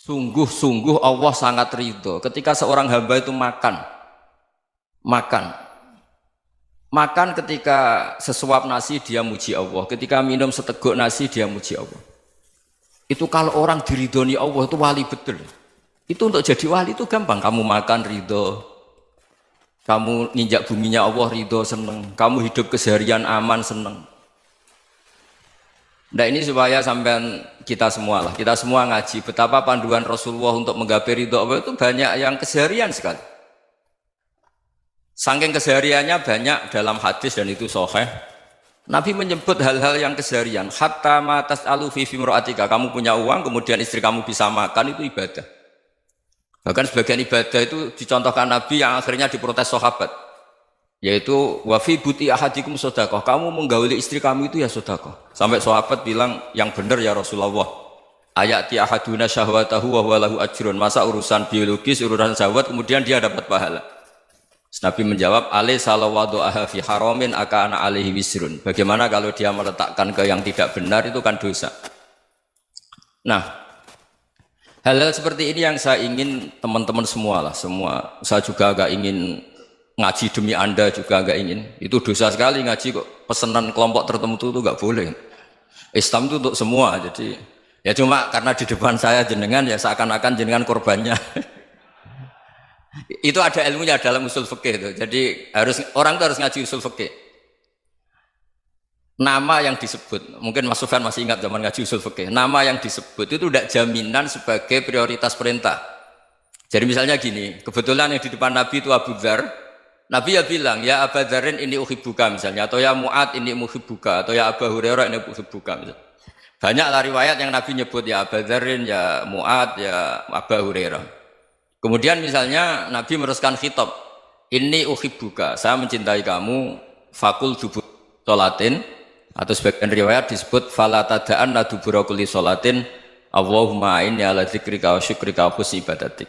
Sungguh-sungguh Allah sangat ridho ketika seorang hamba itu makan ketika sesuap nasi dia muji Allah, ketika minum seteguk nasi dia muji Allah. Itu kalau orang diridhoni Allah itu wali betul. Itu untuk jadi wali itu gampang, kamu makan ridho, kamu ninjak buminya Allah ridho seneng, kamu hidup keseharian aman seneng. Nah ini supaya sampean kita semua ngaji betapa panduan Rasulullah untuk menggapai ridho Allah itu banyak yang keseharian sekali. Saking kesehariannya banyak dalam hadis dan itu sahih. Nabi menyebut hal-hal yang keseharian. Hatta ma tas'alu fi fimra'atika, kamu punya uang kemudian istri kamu bisa makan itu ibadah. Bahkan sebagian ibadah itu dicontohkan Nabi yang akhirnya diprotes sahabat. Yaitu wa fi buti ahadikum sedekah, kamu menggauli istri kamu itu ya sedekah. Sampai sahabat bilang yang benar ya Rasulullah. Ayati ahaduna syahwatahu wa huwa lahu ajrun. Masa urusan biologis, urusan syahwat kemudian dia dapat pahala. Nabi menjawab, alaysa lawadu'aha fi haramin akana alaihi wisrun. Bagaimana kalau dia meletakkan ke yang tidak benar itu kan dosa. Nah, hal-hal seperti ini yang saya ingin teman-teman semua. Saya juga agak ingin ngaji demi Anda juga agak ingin. Itu dosa sekali ngaji kok pesanan kelompok tertentu itu enggak boleh. Islam itu untuk semua. Jadi ya cuma karena di depan saya jenengan ya seakan-akan jenengan korbannya. Itu ada ilmunya dalam usul fikih itu. Jadi orang itu harus ngaji usul fikih. Nama yang disebut, mungkin Mas Sufyan masih ingat zaman ngaji usul fikih. Nama yang disebut itu tidak jaminan sebagai prioritas perintah. Jadi misalnya gini, kebetulan yang di depan Nabi itu Abu Dzar. Nabi ya bilang, ya Abu Dzarin ini uhibbuka misalnya, atau ya Mu'ad ini uhibbuka, atau ya Abu Hurairah ini uhibbuka misalnya. Banyaklah riwayat yang Nabi nyebut ya Abu Dzarin, ya Mu'ad, ya Abu Hurairah. Kemudian misalnya Nabi meneruskan khitab, ini uhibbuka, saya mencintai kamu, fakul dubur sholatin, atau sebagian riwayat disebut fala tada'anna dubura kulli sholatin, Allahumma inni ala dzikrika wa syukrika wa husni ibadatik.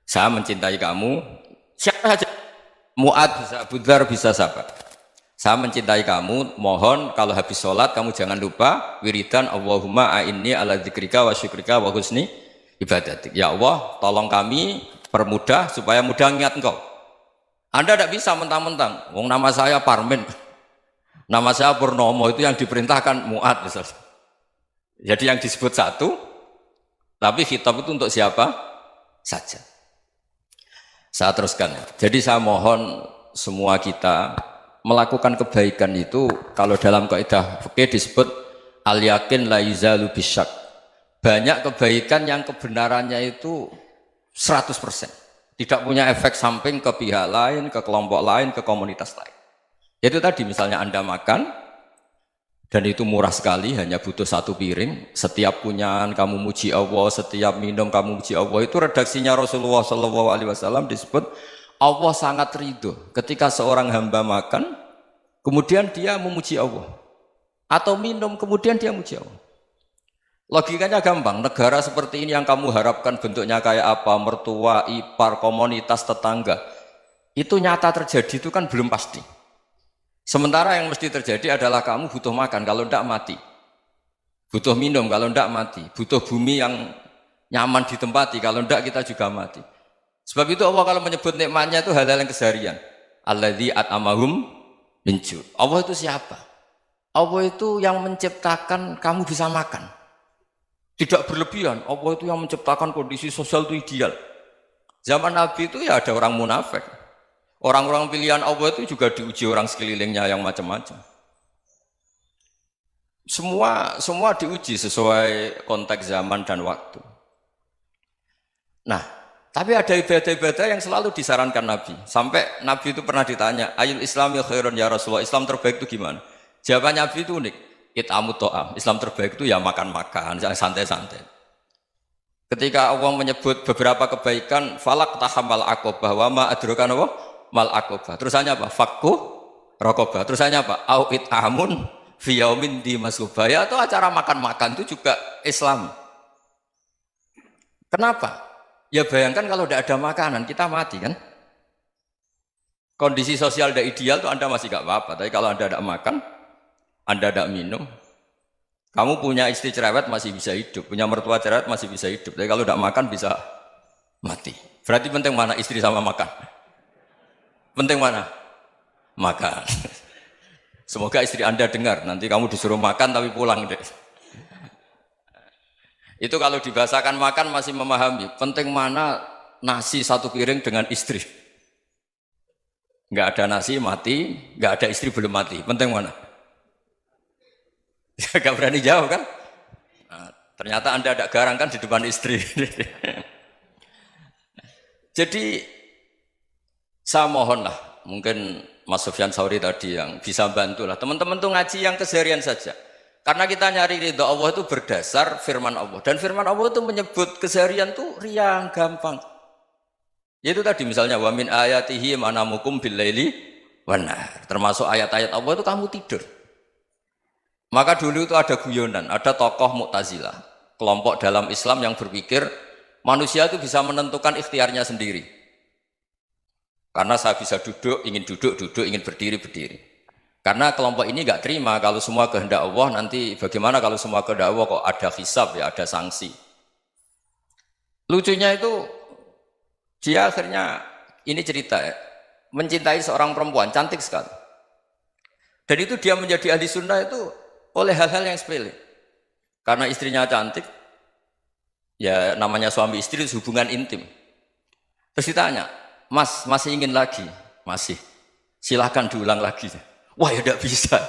Saya mencintai kamu, siapa saja. Mu'ad bisa, Abu Dzar bisa siapa? Saya mencintai kamu, mohon kalau habis sholat kamu jangan lupa wiridan Allahumma a'inni ala dzikrika wa syukrika wa husni ibadatik. Ya Allah, tolong kami permudah supaya mudah ingat engkau. Anda tidak bisa mentang-mentang, wong nama saya Parmin, nama saya Purnomo, itu yang diperintahkan Mu'ad misalnya. Jadi yang disebut satu, tapi khitab itu untuk siapa saja. Saya teruskan. Jadi saya mohon semua kita melakukan kebaikan itu kalau dalam kaidah fikih disebut al yakin la yuzalu bisyak. Banyak kebaikan yang kebenarannya itu 100%. Tidak punya efek samping ke pihak lain, ke kelompok lain, ke komunitas lain. Itu tadi misalnya Anda makan dan itu murah sekali, hanya butuh satu piring. Setiap punyaan kamu muji Allah, setiap minum kamu muji Allah. Itu redaksinya Rasulullah SAW disebut Allah sangat ridho ketika seorang hamba makan, kemudian dia memuji Allah, atau minum kemudian dia muji Allah. Logikanya gampang. Negara seperti ini yang kamu harapkan bentuknya kayak apa, mertua, ipar, komunitas, tetangga, itu nyata terjadi itu kan belum pasti. Sementara yang mesti terjadi adalah kamu butuh makan, kalau tidak mati. Butuh minum, kalau tidak mati. Butuh bumi yang nyaman ditempati, kalau tidak kita juga mati. Sebab itu Allah kalau menyebut nikmatnya itu hal-hal yang keseharian. Alladzi at'amahum min ju'. Allah itu siapa? Allah itu yang menciptakan kamu bisa makan. Tidak berlebihan. Allah itu yang menciptakan kondisi sosial itu ideal. Zaman Nabi itu ya ada orang munafik. Orang-orang pilihan Allah itu juga diuji orang sekelilingnya yang macam-macam. Semua diuji sesuai konteks zaman dan waktu. Nah, tapi ada ibadah-ibadah yang selalu disarankan Nabi. Sampai Nabi itu pernah ditanya, ayul islami khairun ya Rasulullah, Islam terbaik itu gimana? Jawaban Nabi itu unik. It'amu to'am. Islam terbaik itu ya makan-makan, santai-santai. Ketika Allah menyebut beberapa kebaikan, falak tahamal aqobah wa ma adrokan Allah mal aqobah. Terusannya apa? Fakku raqobah. Terusannya apa? Au it'amun fi yaumin di masubah. Ya, atau acara makan-makan itu juga Islam. Kenapa? Ya bayangkan kalau tidak ada makanan, kita mati kan? Kondisi sosial tidak ideal itu Anda masih gak apa-apa. Tapi kalau Anda tidak makan, Anda tidak minum, Kamu punya istri cerewet masih bisa hidup, punya mertua cerewet masih bisa hidup. Tapi kalau tidak makan bisa mati. Berarti penting mana istri sama makan? Penting mana? Makan. Semoga istri Anda dengar, nanti kamu disuruh makan tapi pulang deh. Itu kalau dibahasakan makan masih memahami. Penting mana nasi satu piring dengan istri. Nggak ada nasi mati, nggak ada istri belum mati. Penting mana? Gak berani jawab kan? Nah, ternyata Anda ada garang kan di depan istri. Jadi saya mohonlah, mungkin Mas Sufyan Sauri tadi yang bisa bantulah. Teman-teman tuh ngaji yang keseharian saja. Karena kita nyari ridha Allah itu berdasar firman Allah. Dan firman Allah itu menyebut keseharian tuh riang, gampang. Yaitu tadi misalnya wa min ayatihi manamukum bil laili wan nahar. Termasuk ayat-ayat Allah itu kamu tidur. Maka dulu itu ada guyonan, ada tokoh Mu'tazilah, kelompok dalam Islam yang berpikir manusia itu bisa menentukan ikhtiarnya sendiri. Karena saya bisa duduk, ingin berdiri, berdiri. Karena kelompok ini nggak terima kalau semua kehendak Allah, nanti bagaimana kalau semua kehendak Allah kok ada hisab ya, ada sanksi. Lucunya itu dia akhirnya, ini cerita ya, mencintai seorang perempuan, cantik sekali. Dan itu dia menjadi ahli sunnah itu oleh hal-hal yang sepele. Karena istrinya cantik, ya namanya suami istri hubungan intim. Terus ditanya, Mas, masih ingin lagi? Masih. Silahkan diulang lagi. Wah ya tidak bisa.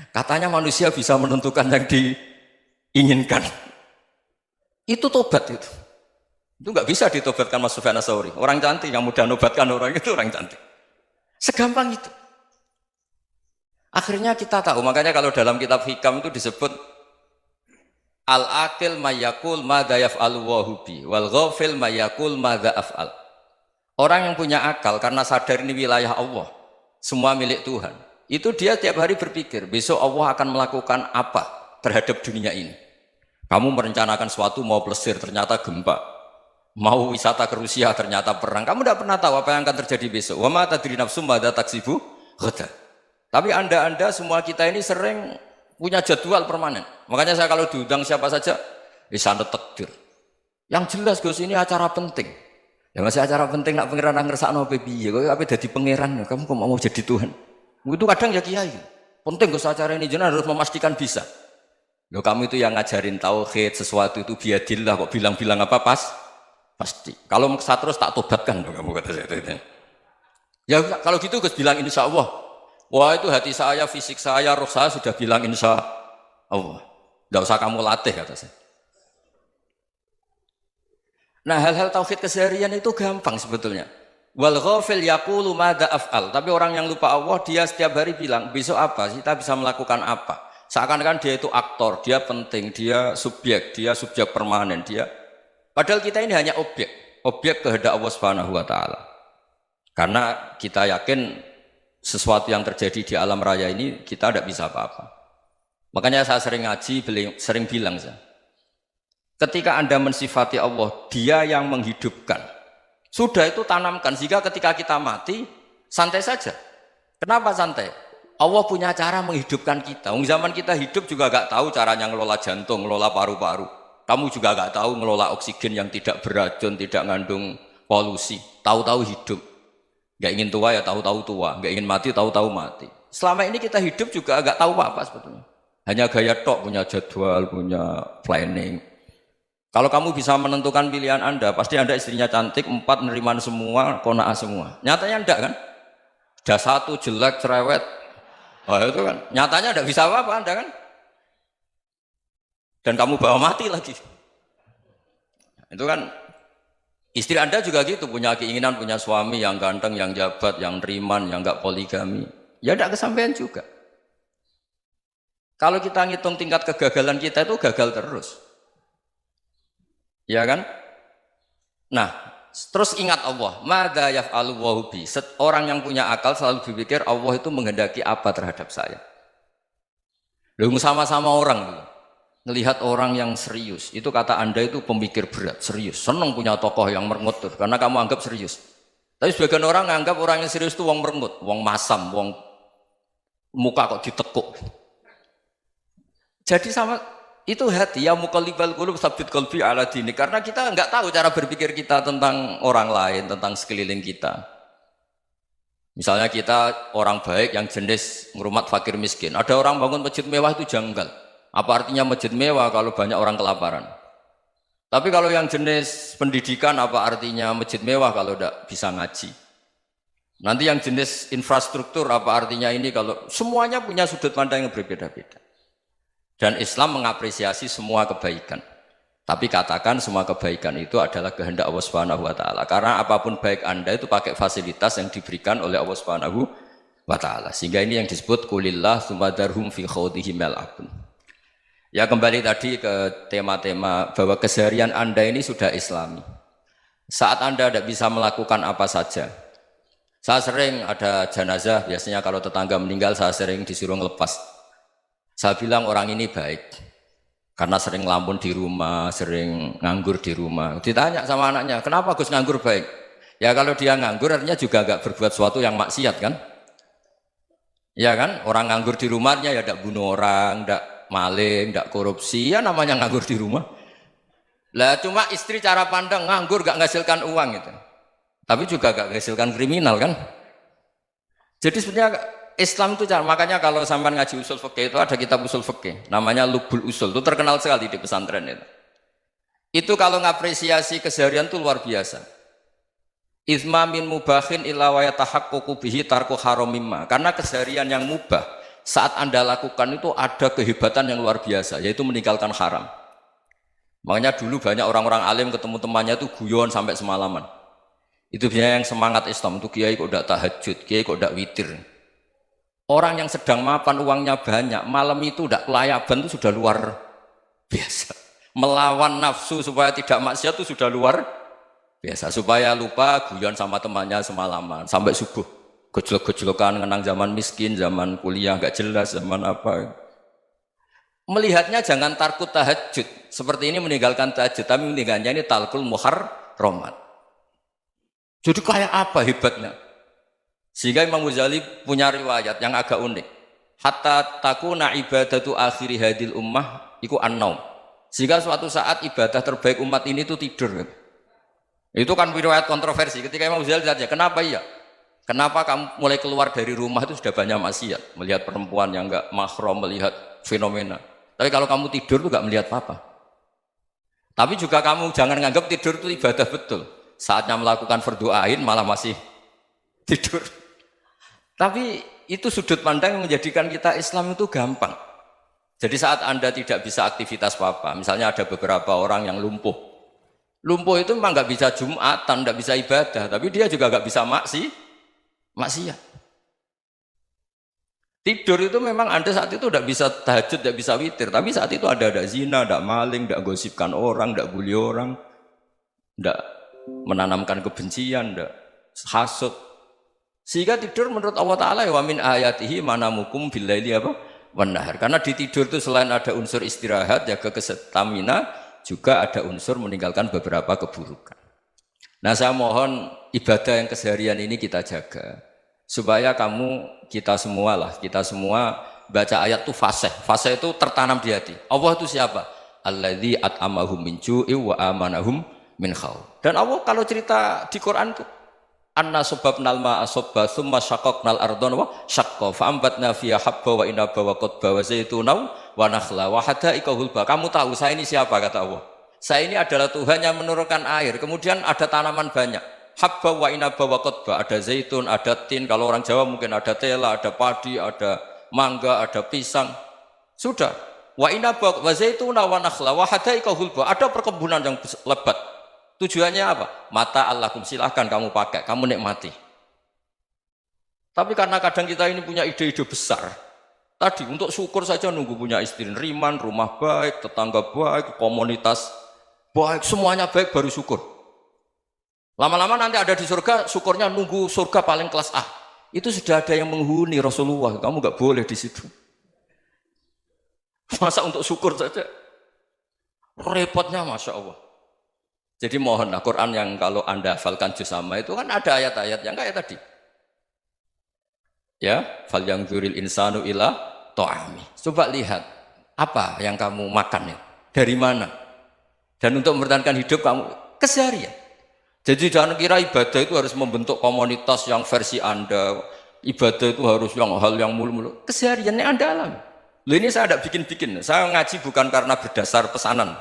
Katanya manusia bisa menentukan yang diinginkan. Itu tobat itu. Itu nggak bisa ditobatkan Mas Sufyan Ats-Tsauri. Orang cantik yang mudah nobatkan orang itu orang cantik. Segampang itu. Akhirnya kita tahu, makanya kalau dalam kitab Hikam itu disebut al-aqil mayyakul madza yaf'alu wa hubi wal ghafil mayyakul madza af'al. Orang yang punya akal karena sadar ini wilayah Allah, semua milik Tuhan. Itu dia tiap hari berpikir, besok Allah akan melakukan apa terhadap dunia ini. Kamu merencanakan suatu mau plesir, ternyata gempa. Mau wisata ke Rusia, ternyata perang. Kamu tidak pernah tahu apa yang akan terjadi besok. Wa ma tadri nafsum madza taksibu ghadan. Tapi anda semua kita ini sering punya jadwal permanen. Makanya saya kalau diundang siapa saja, sana takdir. Yang jelas Gus ini acara penting. Ya masih acara penting nak pangeran ngersakno piye? Kok ape dadi pangeran? Kamu kok mau jadi Tuhan? Itu kadang ya kiai. Penting Gus acara ini jenengan harus memastikan bisa. Loh kamu itu yang ngajarin tauhid, sesuatu itu biadillah kok bilang-bilang apa pasti. Kalau maksa terus tak tobatkan loh kamu kata saya. Ya kalau gitu Gus bilang insya Allah. Wah itu hati saya, fisik saya, roh saya sudah bilang insya Allah. Tidak usah kamu latih kata saya. Nah hal-hal tauhid keseharian itu gampang sebetulnya. Wal ghafil yaqulu madza af'al. Tapi orang yang lupa Allah dia setiap hari bilang besok apa? Kita bisa melakukan apa? Seakan-akan dia itu aktor, dia penting, dia subjek permanen, dia. Padahal kita ini hanya objek kehendak Allah Subhanahu wa taala. Karena kita yakin sesuatu yang terjadi di alam raya ini kita tidak bisa apa-apa. Makanya saya sering ngaji, sering bilang saya, ketika Anda mensifati Allah, Dia yang menghidupkan. Sudah itu tanamkan sehingga ketika kita mati santai saja. Kenapa santai? Allah punya cara menghidupkan kita. Zaman kita hidup juga gak tahu caranya ngelola jantung, ngelola paru-paru. Kamu juga gak tahu ngelola oksigen yang tidak beracun, tidak ngandung polusi. Tahu-tahu hidup. Gak ingin tua ya tahu-tahu tua, gak ingin mati tahu-tahu mati. Selama ini kita hidup juga gak tahu apa sebetulnya. Hanya gaya tok, punya jadwal, punya planning. Kalau kamu bisa menentukan pilihan Anda, pasti Anda istrinya cantik, 4 neriman semua, kona'ah semua. Nyatanya enggak kan? Ada 1 jelek, cerewet. Oh itu kan, nyatanya enggak bisa apa-apa Anda kan? Dan kamu bawa mati lagi. Itu kan, istri Anda juga gitu, punya keinginan, punya suami yang ganteng, yang jabat, yang neriman, yang enggak poligami. Ya enggak kesampaian juga. Kalau kita ngitung tingkat kegagalan kita itu gagal terus. Ya kan? Nah, terus ingat Allah, madza yaf'alu wa bi. Orang yang punya akal selalu berpikir Allah itu menghendaki apa terhadap saya. Lalu sama-sama orang melihat orang yang serius, itu kata Anda itu pemikir berat, serius, senang punya tokoh yang merengut tuh, karena kamu anggap serius. Tapi sebagian orang menganggap orang yang serius itu wong merengut, wong masam, wong muka kok ditekuk. Jadi sama Itu hati ya muqallibal qulub tsabbit qalbi ala dini. Karena kita nggak tahu cara berpikir kita tentang orang lain, tentang sekeliling kita. Misalnya kita orang baik yang jenis ngurmat fakir miskin. Ada orang bangun masjid mewah itu janggal. Apa artinya masjid mewah kalau banyak orang kelaparan? Tapi kalau yang jenis pendidikan apa artinya masjid mewah kalau tidak bisa ngaji? Nanti yang jenis infrastruktur apa artinya ini kalau semuanya punya sudut pandang yang berbeda-beda. Dan Islam mengapresiasi semua kebaikan. Tapi katakan semua kebaikan itu adalah kehendak Allah Subhanahu wa taala. Karena apapun baik Anda itu pakai fasilitas yang diberikan oleh Allah Subhanahu wa taala. Sehingga ini yang disebut qulillah sumadarhum fi khawdihim yal'abun. Ya kembali tadi ke tema-tema bahwa keseharian Anda ini sudah Islami. Saat Anda tidak bisa melakukan apa saja. Saya sering ada jenazah, biasanya kalau tetangga meninggal saya sering disuruh ngelepas. Saya bilang orang ini baik karena sering ngelamun di rumah, sering nganggur di rumah. Ditanya sama anaknya, kenapa Gus nganggur baik? Ya kalau dia nganggur artinya juga gak berbuat sesuatu yang maksiat kan? Ya kan? Orang nganggur di rumahnya ya tidak bunuh orang, tidak maling, tidak korupsi, ya namanya nganggur di rumah. Lah cuma istri cara pandang nganggur gak menghasilkan uang itu. Tapi juga gak menghasilkan kriminal kan? Jadi sebenarnya Islam itu cara, makanya kalau sampai ngaji usul fikih itu ada kitab usul fikih namanya Lubul Usul, itu terkenal sekali di pesantren itu. Itu kalau ngapresiasi keseharian itu luar biasa. Izma min mubahin illa wa yatahaqqaqu bihi tarku haramimma. Karena keseharian yang mubah saat Anda lakukan itu ada kehebatan yang luar biasa, yaitu meninggalkan haram. Makanya dulu banyak orang-orang alim ketemu temannya itu guyon sampai semalaman. Itu biasanya yang semangat Islam itu kiai kok tidak tahajud, kiai kok tidak witir. Orang yang sedang mapan uangnya banyak, malam itu tidak kelayaban itu sudah luar biasa. Melawan nafsu supaya tidak maksiat itu sudah luar biasa. Supaya lupa guyon sama temannya semalaman sampai subuh. Gejlok-gejlokan ngenang zaman miskin, zaman kuliah nggak jelas, zaman apa. Melihatnya jangan takut tahajud. Seperti ini meninggalkan tahajud, tapi meninggalkannya ini talkul muharramat. Jadi kayak apa hebatnya? Sehingga Imam Ghazali punya riwayat yang agak unik. Hatta takuna ibadatu akhiri hadil ummah iku an-naum. Sehingga suatu saat ibadah terbaik umat ini itu tidur. Itu kan riwayat kontroversi. Ketika Imam Ghazali ditanya, kenapa iya? Kenapa kamu mulai keluar dari rumah itu sudah banyak maksiat? Melihat perempuan yang enggak mahram, melihat fenomena. Tapi kalau kamu tidur itu enggak melihat apa-apa. Tapi juga kamu jangan nganggap tidur itu ibadah betul. Saatnya melakukan fardu ain malah masih tidur. Tapi itu sudut pandang yang menjadikan kita Islam itu gampang. Jadi saat Anda tidak bisa aktivitas apa-apa, misalnya ada beberapa orang yang lumpuh. Lumpuh itu memang nggak bisa Jumatan, nggak bisa ibadah, tapi dia juga nggak bisa maksiat. Tidur itu memang Anda saat itu tidak bisa tahajud, tidak bisa witir, tapi saat itu ada zina, ada maling, tidak gosipkan orang, tidak bully orang, tidak menanamkan kebencian, tidak hasud. Sehingga tidur menurut Allah Ta'ala wa min ayatihi manamukum billaili apa? Wan-nahar. Karena di tidur itu selain ada unsur istirahat, jaga kestamina, juga ada unsur meninggalkan beberapa keburukan. Nah saya mohon ibadah yang keseharian ini kita jaga. Supaya kita semua baca ayat itu fasih. Fasih itu tertanam di hati. Allah itu siapa? Alladzi at'amahum min ju'i wa amanahum min khauf. Dan Allah kalau cerita di Quran itu anna sababnal ma'a sabba thumma syaqaqnal ardha wa syaqqa fa ambatna fiha habba wa inaba wa qadba wa zaituna wa nakhla wa hadaika hulba. Kamu tahu saya ini siapa kata Allah? Saya ini adalah Tuhan yang menurunkan air, kemudian ada tanaman banyak. Habba wa inaba wa qadba, ada zaitun, ada tin, kalau orang Jawa mungkin ada tela, ada padi, ada mangga, ada pisang. Sudah. Wa inaba wa zaituna wa nakhla wa hadaika hulba. Ada perkebunan yang lebat. Tujuannya apa? Mata Allahkum, silahkan kamu pakai, kamu nikmati. Tapi karena kadang kita ini punya ide-ide besar. Tadi untuk syukur saja nunggu punya istri riman, rumah baik, tetangga baik, komunitas baik, semuanya baik baru syukur. Lama-lama nanti ada di surga, syukurnya nunggu surga paling kelas A. Itu sudah ada yang menghuni Rasulullah, kamu nggak boleh di situ. Masa untuk syukur saja? Repotnya Masya Allah. Jadi mohonlah Quran yang kalau Anda hafalkan juz sama itu kan ada ayat-ayat yang kayak tadi. Ya, fal yang dzuril insanu ila ta'ami. Coba lihat Apa yang kamu makan ya? Dari mana? Dan untuk mempertahankan hidup kamu keseharian. Jadi jangan kira ibadah itu harus membentuk komunitas yang versi Anda. Ibadah itu harus yang hal yang mulu-mulu. Kesehariannya Anda alami. Loh ini saya tidak bikin-bikin. Saya ngaji bukan karena berdasar pesanan.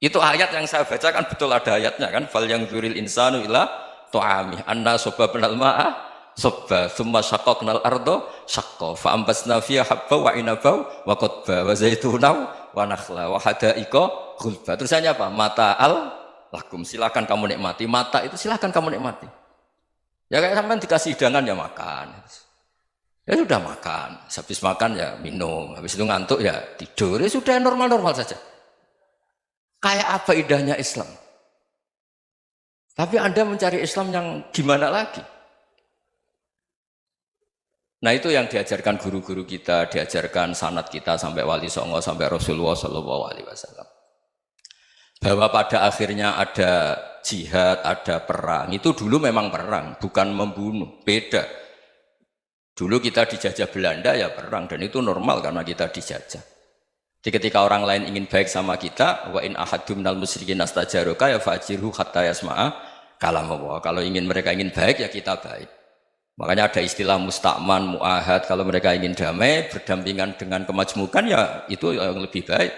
Itu ayat yang saya baca kan betul ada ayatnya kan. Fal yang dzuril insanu ila tu'ami anna soba penal ma'ah soba thumma syaqaqnal ardo syaqqa fa ambasna fiha habba wa inaba wa qadba wa zaituna wa nakhla wa hadaika ghulba. Terusannya apa? Mata'al lakum, silakan kamu nikmati. Mata itu silakan kamu nikmati. Ya kayak sampean dikasih hidangan ya makan. Ya sudah makan, habis makan ya minum, habis itu ngantuk ya tidur. Ya sudah normal-normal saja. Kayak apa indahnya Islam? Tapi Anda mencari Islam yang gimana lagi? Nah itu yang diajarkan guru-guru kita, diajarkan sanad kita sampai Wali Songo, sampai Rasulullah SAW. Bahwa pada akhirnya ada jihad, ada perang. Itu dulu memang perang, bukan membunuh, beda. Dulu kita dijajah Belanda ya perang, dan itu normal karena kita dijajah. Jadi ketika orang lain ingin baik sama kita, wa in ahadum minal musyrikin astajaroka ya fajirhu hatta yasma'a kalam Allah. Kalau mereka ingin baik ya kita baik. Makanya ada istilah mustakman, mu'ahad. Kalau mereka ingin damai, berdampingan dengan kemajmukan ya itu yang lebih baik.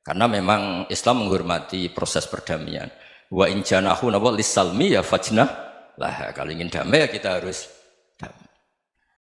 Karena memang Islam menghormati proses perdamaian. Wa in janahu lis-salmi ya fajnah lah. Kalau ingin damai ya kita harus damai.